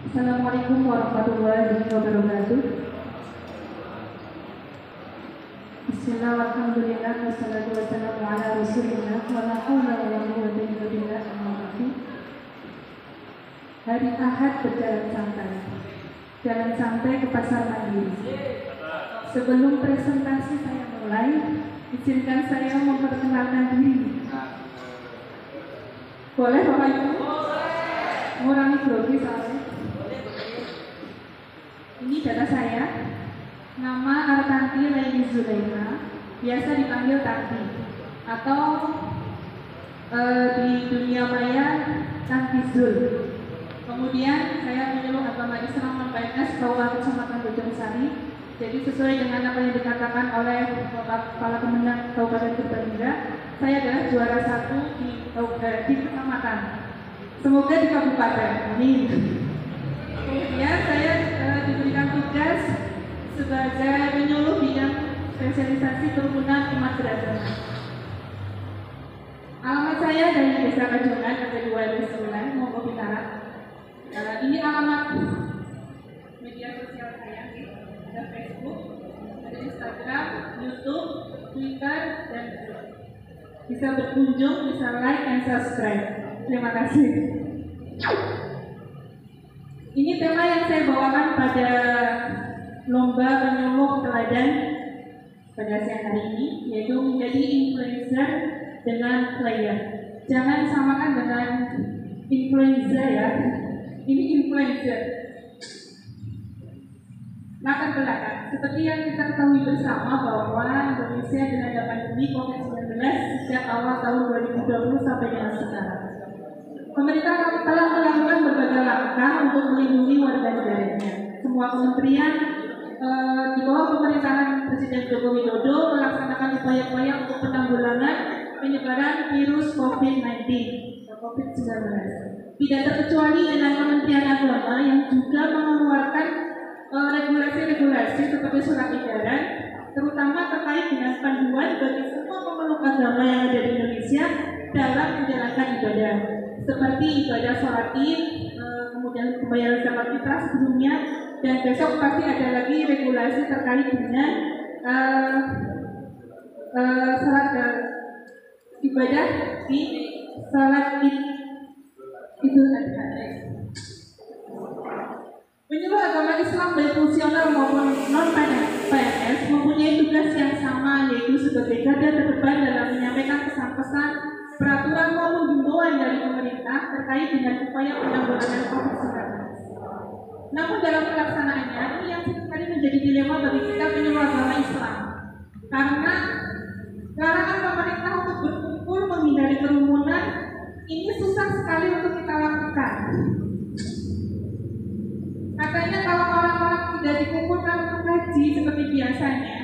Assalamualaikum warahmatullahi wabarakatuh. Bismillah, alhamdulillah, wassalatu wassalamu ala rasulillah, wa la hawla wa la quwwata illa billah, amma ba'du. Hari Ahad berjalan santai. Jalan santai ke pasar Mandiri. Sebelum presentasi saya mulai, izinkan saya memperkenalkan diri. Boleh Bapak Ibu? Mengurangi grogi soalnya. Ini data saya. Nama Artanti Laini Zulaima, biasa dipanggil Tanti, atau di dunia maya Tanti Zul. Kemudian saya menyuluh agama Islam MPNS Kabupaten Kecamatan Bojongsari. Jadi sesuai dengan apa yang dikatakan oleh kepala pemenang Kabupaten Purbalingga, saya adalah juara 1 di kecamatan. Semoga di kabupaten. Amin. Kemudian saya diberikan tugas sebagai penyuluh bidang spesialisasi kerukunan umat beragama. Alamat saya dari Desa Kajungan, ada 2 Monggo Bintara. Ini alamat media sosial saya, ada Facebook, ada Instagram, YouTube, Twitter, dan bisa berkunjung, bisa like and subscribe. Terima kasih. Ini tema yang saya bawakan pada lomba penyuluh teladan pada siang hari ini, yaitu menjadi influencer dengan player. Jangan samakan dengan influencer ya. Ini influencer. Latar belakang, seperti yang kita ketahui bersama bahwa Indonesia dilanda pandemi COVID-19 sejak awal tahun 2020 sampai dengan sekarang. Pemerintah telah melakukan berbagai langkah untuk melindungi warga negaranya. Semua kementerian di bawah pemerintahan Presiden Joko Widodo melaksanakan upaya-upaya untuk penanggulangan penyebaran virus COVID-19 atau COVID-19. Tidak terkecuali dengan Kementerian Agama yang juga mengeluarkan regulasi-regulasi seperti surat edaran, terutama terkait dengan panduan bagi semua pemeluk agama yang ada di Indonesia dalam menjalankan ibadah, seperti ibadah sholat Id, kemudian pembayaran zakat fitrah sebelumnya, dan besok pasti ada lagi regulasi terkait dengan sholat ibadah di sholat Id. Idul Adha. Penyuluh agama Islam baik fungsional maupun non-PNS mempunyai tugas yang sama, yaitu sebagai garda terdepan dalam menyampaikan pesan-pesan, peraturan maupun himbauan dari pemerintah terkait dengan upaya penanggulangan COVID-19. Namun dalam pelaksanaannya, ini yang seringkali menjadi dilema bagi kita penyuluh agama Islam, karena larangan pemerintah untuk berkumpul menghindari kerumunan ini susah sekali untuk kita lakukan. Katanya kalau orang-orang tidak dikumpulkan untuk haji seperti biasanya,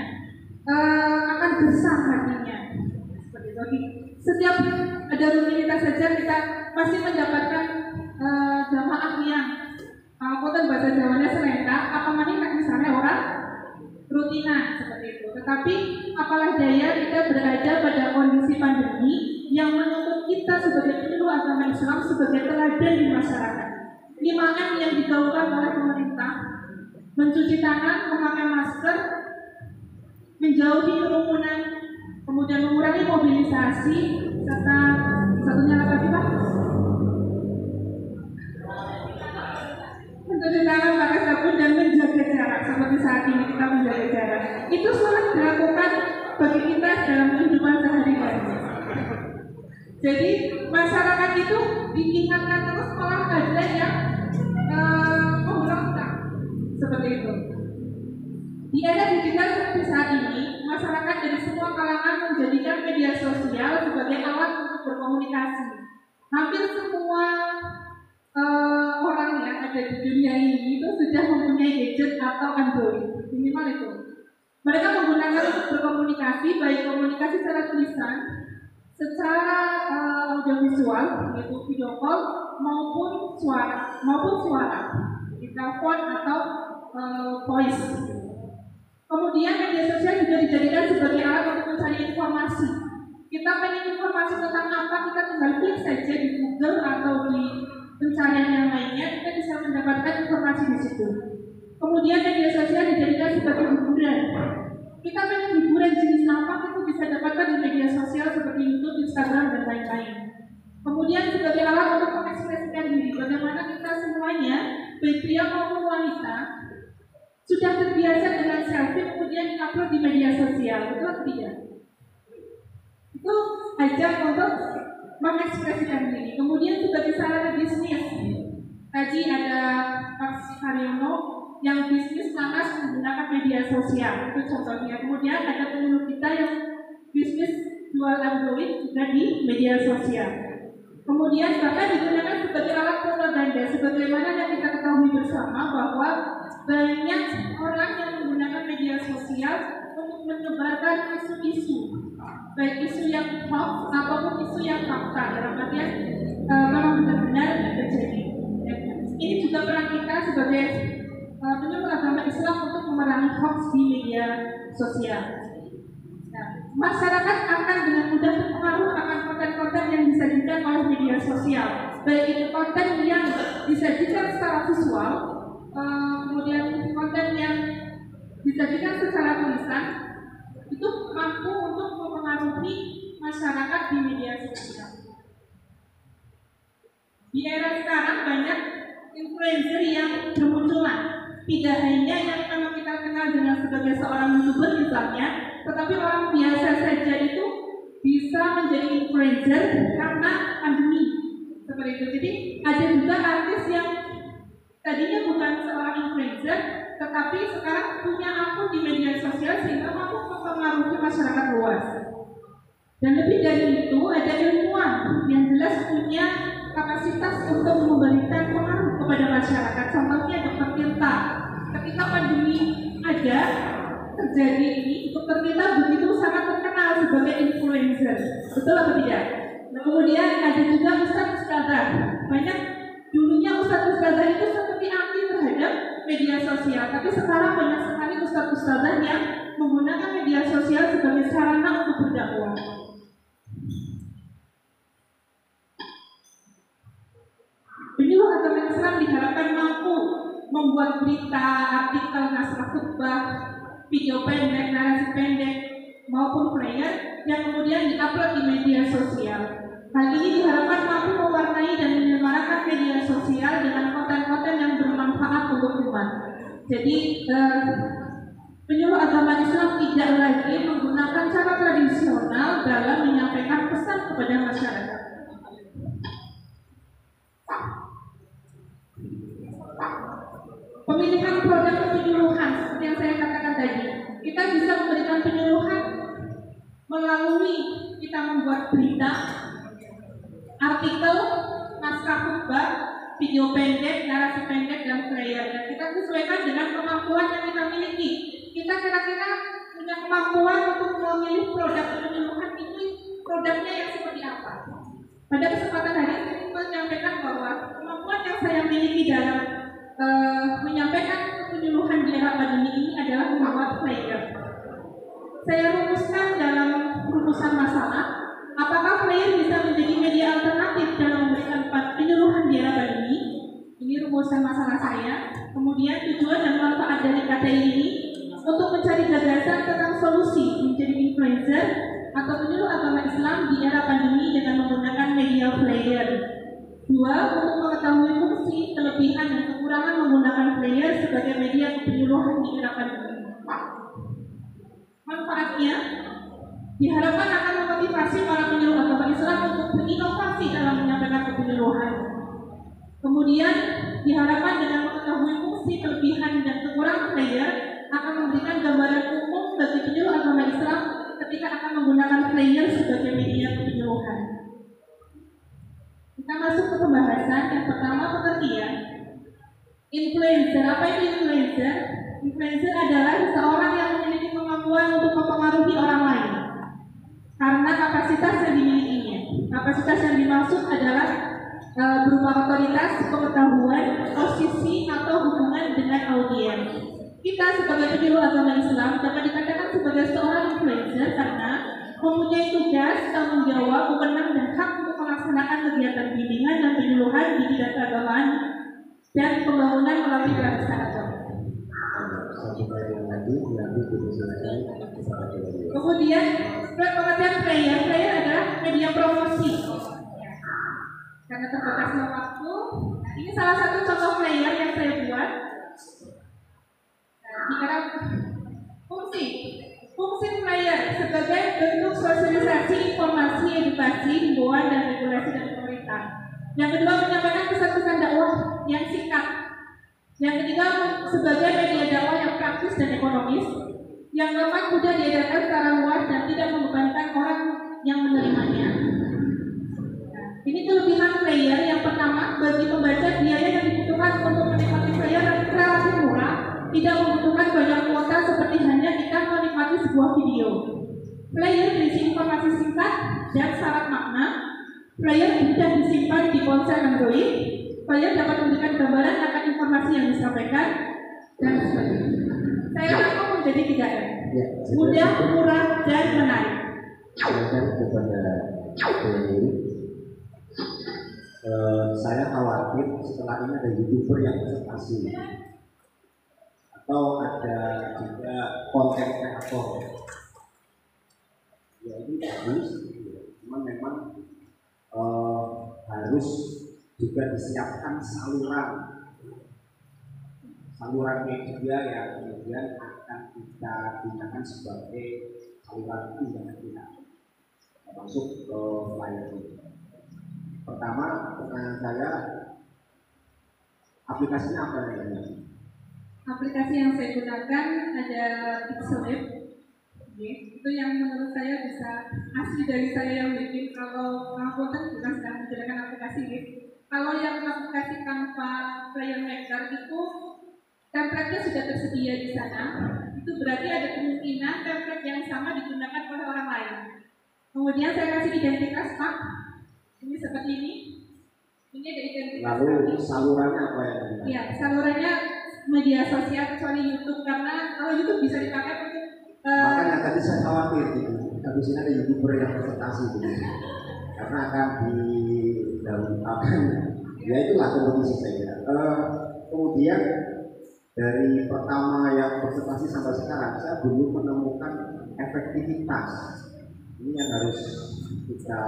akan gersang hatinya. Seperti itu. Setiap ada rutinitas saja kita masih mendapatkan jamaah yang kotor bahasa Jawanya serentak, apa mana misalnya orang rutinan seperti itu. Tetapi apalah daya kita berada pada kondisi pandemi yang menuntut kita sebagai penyuluh agama Islam sebagai teladan di masyarakat. 5M yang digaungkan oleh pemerintah, mencuci tangan, memakai masker, menjauhi kerumunan, kemudian mengurangi mobilisasi, serta satunya apa sih Pak? Mencuci tangan, pakai sabun, dan menjaga jarak. Seperti saat ini kita menjaga jarak. Itu sulit dilakukan bagi kita dalam kehidupan sehari-hari. Jadi masyarakat itu diingatkan terus, malah ada yang memberontak seperti itu. Di era digital seperti saat ini, masyarakat dari semua kalangan menjadikan media sosial sebagai alat untuk berkomunikasi. Hampir semua orang yang ada di dunia ini itu sudah mempunyai gadget atau Android, minimal itu. Mereka menggunakan untuk berkomunikasi, baik komunikasi secara tulisan, secara audiovisual, yaitu video call, maupun suara, di telepon atau voice. Kemudian media sosial juga dijadikan sebagai alat untuk mencari informasi. Kita pengen informasi tentang apa, kita tinggal klik saja di Google atau di pencarian yang lainnya, kita bisa mendapatkan informasi di situ. Kemudian media sosial dijadikan sebagai hiburan. Kita pengen hiburan jenis apa itu bisa dapatkan di media sosial seperti YouTube, Instagram, dan lain-lain. Kemudian sebagai alat untuk mengekspresikan diri, bagaimana kita semuanya, baik pria maupun wanita, sudah terbiasa dengan selfie kemudian diupload di media sosial, betul atau tidak? Itu ajang untuk mengekspresikan diri. Kemudian sebagai sarana bisnis, tadi ada Pak Haryono yang bisnis lantas menggunakan media sosial, itu contohnya. Kemudian ada penyuluh kita yang bisnis jual Android juga di media sosial. Kemudian bahkan digunakan sebagai alat propaganda, sebagaimana yang kita ketahui bersama bahwa banyak orang yang menggunakan media sosial untuk menyebarkan isu-isu, baik isu yang hoax ataupun isu yang fakta, dalam artian memang benar-benar terjadi. Ini juga peran kita sebagai penyuluh agama Islam untuk memerangi hoax di media sosial. Nah, masyarakat akan dengan mudah terpengaruh akan konten-konten yang disajikan oleh media sosial, baik itu konten yang disajikan secara visual, kemudian konten yang disajikan secara tulisan, itu mampu untuk mempengaruhi masyarakat di media sosial. Di era sekarang banyak influencer yang bermunculan, tidak hanya yang memang kita kenal dengan sebagai seorang YouTuber misalnya, tetapi orang biasa saja itu bisa menjadi influencer karena pandemi seperti itu. Jadi ada juga artis yang tadinya bukan seorang influencer, tetapi sekarang punya akun di media sosial sehingga mampu mempengaruhi masyarakat luas. Dan lebih dari itu ada ilmuwan yang jelas punya kapasitas untuk memberikan pengaruh kepada masyarakat. Contohnya Dr. Tirta. Ketika pandemi ada terjadi ini, Dr. Tirta begitu sangat terkenal sebagai influencer. Betul atau tidak? Nah, kemudian ada juga ustadz-ustadzah. Banyak dulunya ustadz-ustadzah itu seperti anti terhadap media sosial, tapi sekarang banyak sekali ustadz-ustadzah yang menggunakan media sosial sebagai sarana untuk berdakwah. Penyuluh agama Islam diharapkan mampu membuat berita, artikel, naskah khutbah, video pendek, narasi pendek, maupun flyer yang kemudian diupload di media sosial. Hal ini diharapkan mampu mewarnai dan menyemarakan media sosial dengan konten-konten yang bermanfaat untuk umat. Jadi penyuluh agama Islam tidak lagi menggunakan cara tradisional dalam menyampaikan pesan kepada masyarakat. Pemilihan produk penyuluhan seperti yang saya katakan tadi, kita bisa memberikan penyuluhan melalui kita membuat berita, artikel, naskah khutbah, video pendek, narasi pendek, dan flyer. Dan kita sesuaikan dengan kemampuan yang kita miliki. Kita kira-kira punya kemampuan untuk memilih produk penyuluhan itu produknya yang seperti apa. Pada kesempatan hari ini saya menyampaikan bahwa kemampuan yang saya miliki dalam menyampaikan penyuluhan di era pandemi ini adalah membuat flyer. Saya rumuskan dalam rumusan masalah, apakah flyer bisa menjadi media alternatif dalam memberikan penyuluhan di era pandemi? Ini rumusan masalah saya. Kemudian tujuan dan manfaat dari KTI ini untuk mencari gagasan tentang solusi menjadi influencer atau penyuluh agama Islam di era pandemi dengan menggunakan media flyer. 2. Untuk mengetahui fungsi, kelebihan, dan kekurangan menggunakan flyer sebagai media penyuluhan di era pandemi. Manfaatnya diharapkan akan memotivasi para penyuluh agama Islam untuk berinovasi dalam menyampaikan penyuluhan. Kemudian diharapkan dengan mengetahui fungsi, kelebihan, dan kekurangan flyer akan memberikan gambaran umum bagi penyuluh agama Islam ketika akan menggunakan flyer sebagai media penyuluhan. Kita masuk ke pembahasan. Yang pertama, pengertian influencer. Apa itu influencer? Influencer adalah seseorang yang memiliki kemampuan untuk mempengaruhi orang lain karena kapasitas yang dimilikinya. Kapasitas yang dimaksud adalah berupa otoritas, pengetahuan, posisi, atau hubungan dengan audiens. Kita sebagai penyuluh agama Islam dapat dikatakan sebagai seorang influencer karena mempunyai tugas, tanggung jawab, wewenang dan hak untuk melaksanakan kegiatan bimbingan dan penyuluhan di bidang keagamaan dan pembangunan melalui bahasa agama. Kemudian pengertian player adalah media promosi. Karena terbatasnya waktu, ini salah satu contoh player yang saya buat. Nah, fungsi player sebagai bentuk sosialisasi informasi, edukasi, himbauan dan regulasi dari pemerintah. Yang kedua, menyampaikan pesan-pesan dakwah yang singkat. Yang ketiga, sebagai media dakwah yang praktis dan ekonomis. Yang keempat, mudah diedarkan secara luas dan tidak membebankan orang yang menerimanya. Ini kelebihan player. Yang pertama, bagi pembaca biaya yang dibutuhkan untuk menikmati player relatif murah, tidak membutuhkan banyak kuota seperti hanya kita menikmati sebuah video. Player berisi informasi singkat dan syarat makna. Player mudah disimpan di ponsel Android. Player dapat memberikan gambaran akan informasi yang disampaikan dan sebagainya. Saya rangkum menjadi 3M. Mudah, murah, dan menarik. Saya khawatir setelah ini ada YouTuber yang presentasi atau ada juga konten kreator. Ya ini bagus, cuman memang harus juga disiapkan saluran media yang kemudian akan kita gunakan sebagai saluran undangan kita masuk ke layar ini. Pertama, pertanyaan saya, aplikasinya apa namanya? Aplikasi yang saya gunakan ada Pixelab. Itu yang menurut saya bisa asli dari saya yang bikin. Kalau aku kan bukan sedang menjalankan aplikasi gitu. Kalau yang aplikasi tanpa player maker itu template-nya sudah tersedia di sana. Itu berarti ada kemungkinan template yang sama digunakan oleh orang lain. Kemudian saya kasih identitas, Pak. Ini seperti ini. Ini ada identitas. Lalu salurannya apa ya? Iya, salurannya media sosial kecuali YouTube, karena kalau YouTube bisa dipakai untuk makanya tadi saya khawatir gitu. Habis ini ada YouTuber yang presentasi gitu. Karena akan akan ya itulah kompetisi saya kira. Kemudian dari pertama yang presentasi sampai sekarang saya belum menemukan efektivitas. Ini yang harus kita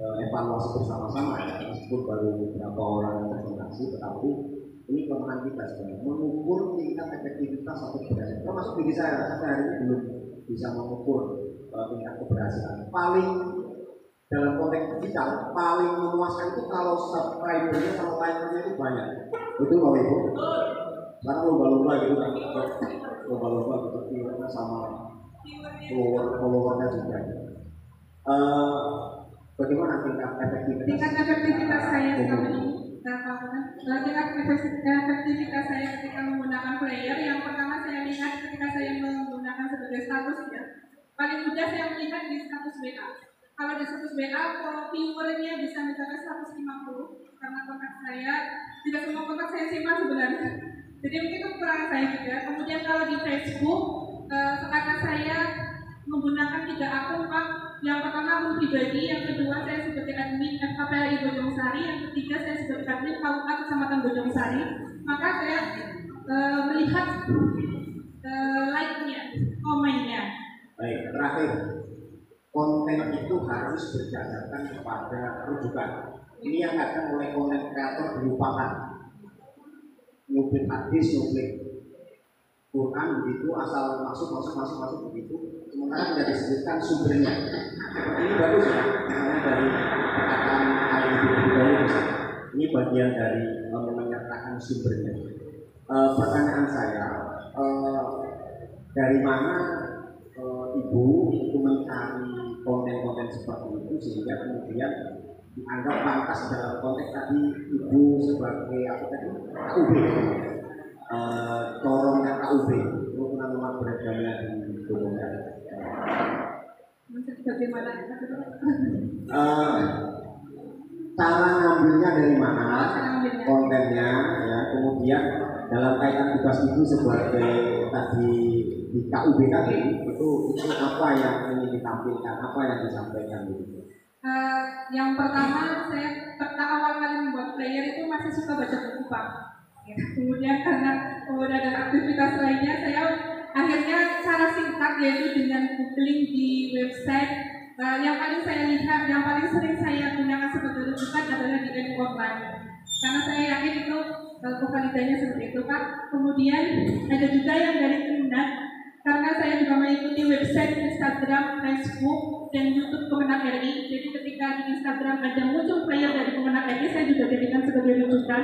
evaluasi bersama-sama ya, meskipun baru beberapa orang yang presentasi, tetapi ini kelemahan kita sebenarnya mengukur tingkat efektivitas atau keberhasilan. Termasuk diri saya sampai hari ini belum bisa mengukur tingkat keberhasilan. Paling dalam konteks digital paling memuaskan itu kalau subscribernya sama like-nya itu banyak. Betul Bapak Ibu? Karena lomba-lomba gitu kan, lomba-lomba gitu sama follower-followernya juga. Bagaimana tingkat efektivitas? Tingkat efektivitas saya selama ini, tingkat efektivitas saya ketika menggunakan player. Yang pertama saya lihat ketika saya menggunakan sebagai status ya, paling mudah saya melihat di status WA. Kalau di status WA, viewernya bisa mencapai 150 karena kontak saya tidak semua kontak saya simpan sebenarnya. Jadi mungkin itu kekurangan saya juga. Kemudian kalau di Facebook, karena saya menggunakan 3 akun, Pak. Yang pertama akun pribadi, yang kedua saya sebagai admin FKPI Bojongsari, yang ketiga saya sebagai admin KUA Kecamatan Bojongsari. Maka saya melihat like-nya, komennya. Baik, terakhir, konten itu harus berdasarkan kepada rujukan. Ini yang akan oleh konten kreator dilupakan. Nyuplik hadis, nyuplik Quran begitu, asal masuk begitu. Sementara tidak disebutkan sumbernya. Ini bagus ya, misalnya dari perkataan Ali ini bagian dari menyertakan sumbernya. Pertanyaan saya, dari mana Ibu itu mencari konten-konten seperti itu sehingga kemudian dianggap pantas dalam konteks tadi Ibu sebagai apa tadi KUB, corongnya KUB untuk umat beragamanya di Indonesia. Bagaimana? Cara ngambilnya dari mana kontennya ya, kemudian dalam kaitan tugas Ibu sebagai tadi di KUBKB itu apa yang ingin ditampilkan, apa yang disampaikan gitu? Yang pertama, saya awal kali membuat player itu masih suka baca buku Pak. Ya, kemudian karena ada aktivitas lainnya, saya akhirnya cara singkat yaitu dengan googling di website. Yang paling saya lihat, yang paling sering saya gunakan sebagai rujukan adalah di Info Online. Karena saya yakin itu validanya seperti itu Pak. Kemudian ada juga yang dari Kemenag, karena saya juga mengikuti website, Instagram, Facebook, dan YouTube Kemenag RI. Jadi ketika di Instagram ada muncul player dari Kemenag RI, saya juga jadikan sebagai rujukan.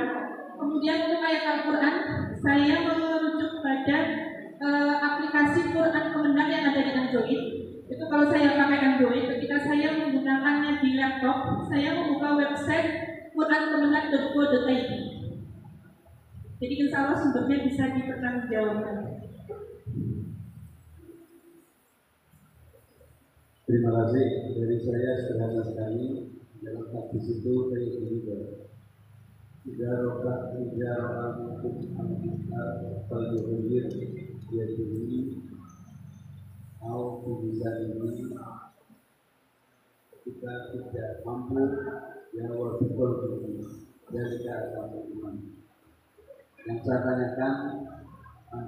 Kemudian untuk ayat Al-Quran, saya merujuk pada aplikasi Quran Kemenag yang ada di Android. Itu kalau saya pakai Android, ketika saya menggunakannya di laptop, saya membuka website qurankemenag.co.id. Jadi insya Allah sumbernya bisa dipertanggungjawabkan. Terima kasih. Dari saya sederhana sekali, dalam hadis itu kayak gini kan. Tidak orang untuk anggota penyuhir dia ini mau bisa ini kita tidak mampu yang betul ini dan tidak mampu iman. Yang saya tanyakan,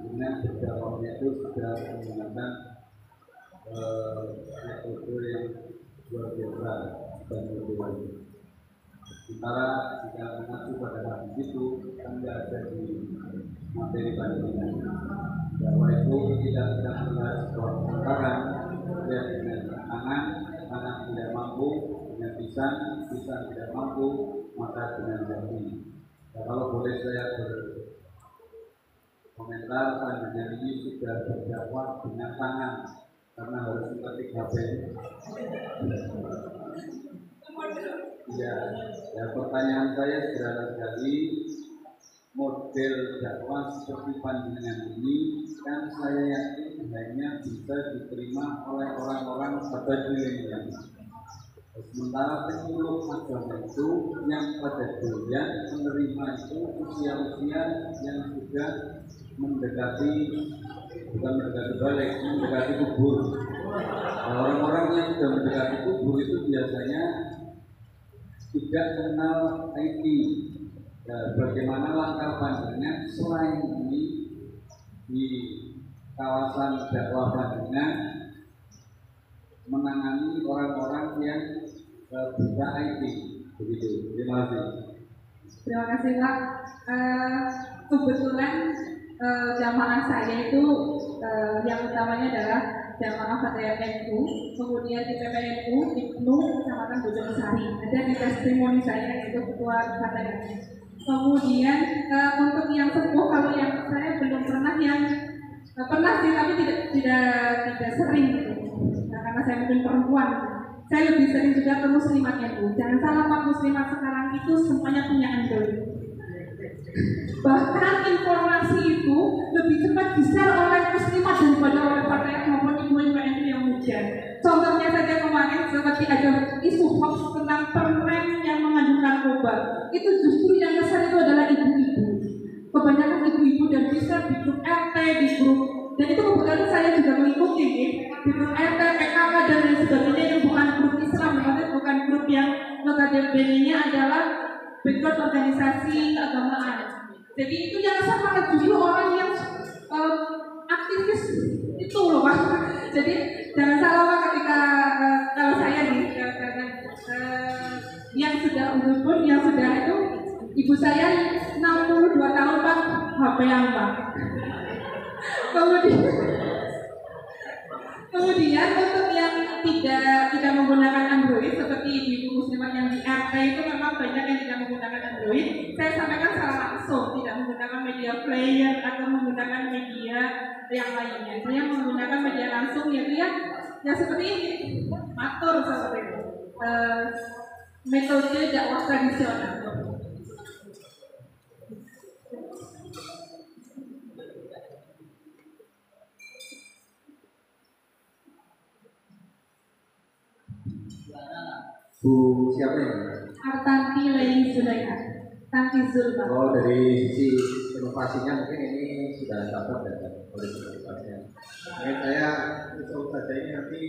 dengan berdakwahnya itu sudah menggunakan metode yang luar biasa dan berbeda. Sementara jika mengacu pada hadis itu kan tidak ada di materi bandingan bahwa itu tidak membahas sebuah perkara yang dengan tangan tidak mampu, dengan lisan tidak mampu, maka dengan hati. Nah, kalau boleh saya berkomentar, panjenengan ini sudah berdakwah dengan tangan karena harus mengetik HP. Ya, pertanyaan saya sederhana sekali. Model dakwah seperti panjenengan ini kan saya yakin hanya bisa diterima oleh orang-orang pada milenial. Sementara penyuluh agama itu yang pada dulunya menerima itu usia-usia yang sudah mendekati, bukan mendekati balik, mendekati kubur. Nah, orang-orang yang sudah mendekati kubur itu biasanya tidak kenal IT. Ya, bagaimana langkah panjenengan selain ini di kawasan dakwah panjenengan menangani orang-orang yang buta IT, begitu. Terima kasih. Terima kasih Pak. Kebetulan jamaah saya itu yang utamanya adalah jamaah Fatayat NU, kemudian di PPNU, IPNU, Kecamatan Bojongsari. Ada di testimoni saya yaitu ketua Fatayat. Kemudian untuk yang sepuh, kalau yang saya belum pernah yang pernah sih tapi tidak sering gitu. Nah, karena saya mungkin perempuan, saya lebih sering juga ke muslimat NU. Jangan salah Pak, muslimat sekarang itu semuanya punya Android. Bahkan informasi itu lebih cepat di-share oleh muslimat daripada oleh Fatayat maupun ibu-ibu NU yang muda. Contohnya saja kemarin seperti ada isu hoax tentang permen yang mengandung narkoba. Itu justru yang besar itu adalah ibu-ibu. Kebanyakan ibu-ibu dan bisa di grup RT, di grup, dan itu kebetulan saya juga mengikuti di grup RT, PKK dan lain sebagainya yang bukan grup Islam, bukan grup yang notabene-nya adalah background organisasi keagamaan. Jadi itu yang sama justru orang yang aktivis itu loh Pak. Jadi jangan salah Pak ketika kalau saya nih yang sudah umur pun yang sudah itu ibu saya 62 tahun Pak, HP yang Pak. Kemudian untuk yang tidak menggunakan Android seperti ibu-ibu muslimat yang di RT itu memang banyak yang tidak menggunakan Android. Saya sampaikan secara langsung, tidak menggunakan media player atau menggunakan media yang lainnya. Saya menggunakan media langsung yaitu yang seperti ini, matur seperti itu. Metode dakwah tradisional. Bu siapa ya? Artanti Leni Zulaiha. Tanti Zulfa. Oh, dari sisi inovasinya mungkin ini sudah bisa dapat dan kualitasnya. Mungkin saya usul saja ini nanti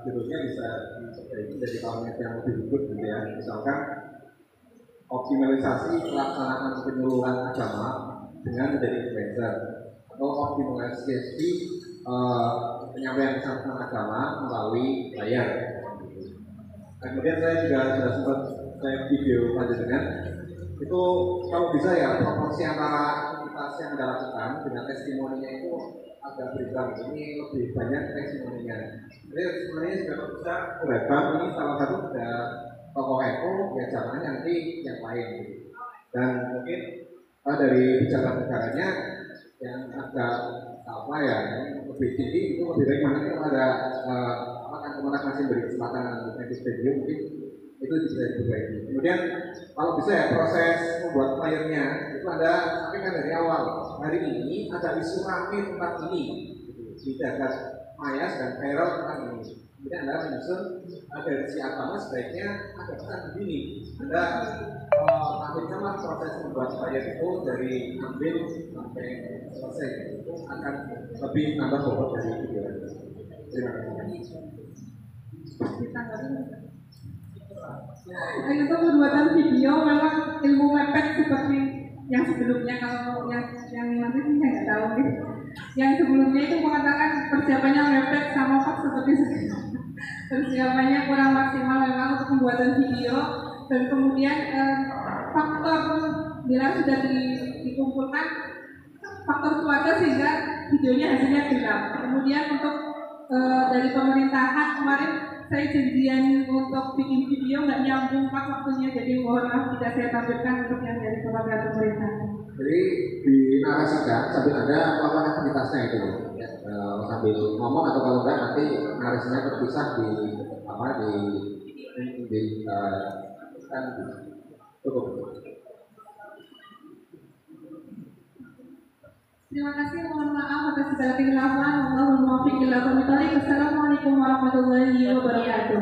judulnya bisa diperbaiki dari parameter yang lebih lembut gitu ya. Misalkan optimalisasi pelaksanaan penyuluhan agama dengan menjadi influencer atau optimalisasi penyampaian pesan agama melalui layar. Kemudian saya juga sudah sempat saya video panjenengan itu kalau bisa ya proporsi antara aktivitas yang Anda lakukan dengan testimoninya itu agak berimbang. Ini lebih banyak testimoninya. Jadi testimoninya juga bisa beragam. Ini salah satu sudah tokoh NU ya jangan nanti yang lain. Dan mungkin dari bicara-bicaranya yang agak apa ya yang lebih tinggi itu lebih baik mana kalau ada akan masih beri kesempatan untuk edit video mungkin itu bisa diperbaiki. Kemudian kalau bisa ya proses membuat flyernya itu ada sampaikan dari awal. Hari ini ada isu rame tentang ini, di jagat maya dan viral tentang ini. Kemudian Anda menyusun dari si agama sebaiknya ada pesan begini. Anda akhirnya mas proses membuat flyer itu dari ambil sampai selesai itu akan lebih nambah bobot dari video. Terima kasih. Untuk pembuatan video memang ilmu mepet seperti yang sebelumnya, kalau yang nanti saya nggak tahu nih. Yang sebelumnya itu mengatakan persiapannya mepet sama Pak seperti sekarang. Persiapannya kurang maksimal memang untuk pembuatan video, dan kemudian faktor bila sudah dikumpulkan faktor cuaca sehingga videonya hasilnya gelap. Kemudian untuk dari pemerintahan kemarin saya janjian untuk bikin video nggak nyambung pas waktunya, jadi mohon maaf tidak saya tampilkan untuk yang dari keluarga pemerintah. Jadi dinarasikan sambil ada melakukan aktivitasnya itu ya, sambil ngomong atau kalau enggak nanti narasinya terpisah di apa di kan cukup. Terima kasih, mohon maaf atas segala kekhilafan. Allahumma muwaffiq ila aqwamit thoriq. Assalamualaikum warahmatullahi wabarakatuh.